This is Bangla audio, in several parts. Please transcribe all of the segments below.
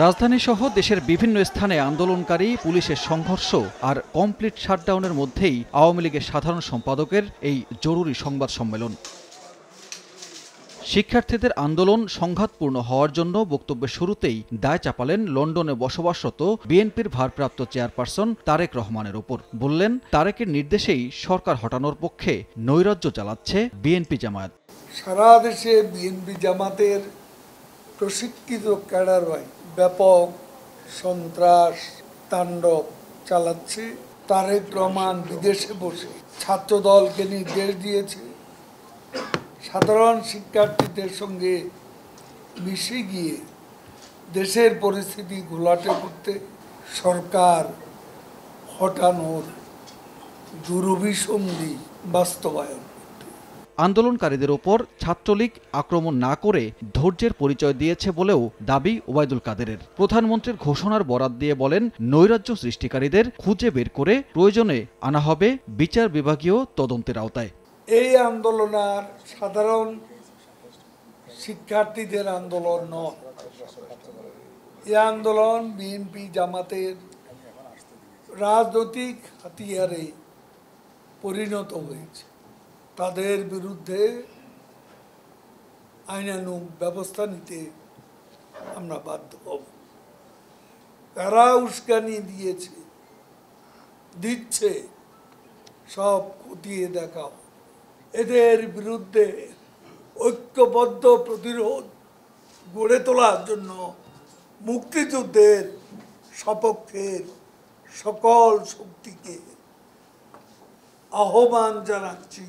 রাজধানী সহ দেশের বিভিন্ন স্থানে আন্দোলনকারী পুলিশের সংঘর্ষ আর কমপ্লিট শাটডাউনের মধ্যেই আওয়ামী লীগের সাধারণ সম্পাদকের এই জরুরি সংবাদ সম্মেলন। শিক্ষার্থীদের আন্দোলন সংঘাতপূর্ণ হওয়ার জন্য বক্তব্যের শুরুতেই দায় চাপালেন লন্ডনে বসবাসরত বিএনপির ভারপ্রাপ্ত চেয়ারপারসন তারেক রহমানের ওপর। বললেন, তারেকের নির্দেশেই সরকার হটানোর পক্ষে নৈরাজ্য চালাচ্ছে বিএনপি জামায়াত। সারা দেশে বিএনপি জামাতের প্রশিক্ষিত ক্যাডাররাই ব্যাপক সন্ত্রাস তাণ্ডব চালাচ্ছে। তারেক রহমান বিদেশে বসে ছাত্রদলকে নির্দেশ দিয়েছে সাধারণ শিক্ষার্থীদের সঙ্গে মিশে গিয়ে দেশের পরিস্থিতি ঘোলাটে করতে, সরকার হটানোর দুরভিসন্ধি বাস্তবায়ন। আন্দোলনকারীদের ওপর ছাত্রলীগ আক্রমণ না করে ধৈর্যের পরিচয় দিয়েছে বলেও দাবি ওবায়দুল কাদেরের। প্রধানমন্ত্রীর ঘোষণার বরাত দিয়ে বলেন, নৈরাজ্য সৃষ্টিকারীদের খুঁজে বের করে প্রয়োজনে আনা হবে বিচার বিভাগীয় তদন্তের আওতায়। এই আন্দোলন আর সাধারণ শিক্ষার্থীদের আন্দোলন নয়। এই আন্দোলন বিএনপি জামাতের রাজনৈতিক হাতিয়ারে পরিণত হয়েছে। তাদের বিরুদ্ধে আইনানুগ ব্যবস্থা নিতে আমরা বাধ্য হব। তারা উস্কানি দিচ্ছে, সব খতিয়ে দেখা। এদের বিরুদ্ধে ঐক্যবদ্ধ প্রতিরোধ গড়ে তোলার জন্য মুক্তিযুদ্ধের সপক্ষের সকল শক্তিকে আহ্বান জানাচ্ছি।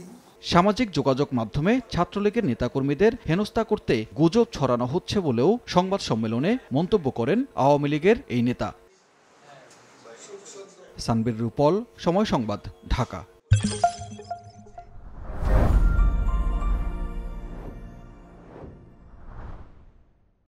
সামাজিক যোগাযোগ মাধ্যমে ছাত্রলীগের নেতাকর্মীদের হেনস্থা করতে গুজব ছড়ানো হচ্ছে বলেও সংবাদ সম্মেলনে মন্তব্য করেন আওয়ামী লীগের এই নেতা। সানবীর রুপল, সময় সংবাদ, ঢাকা।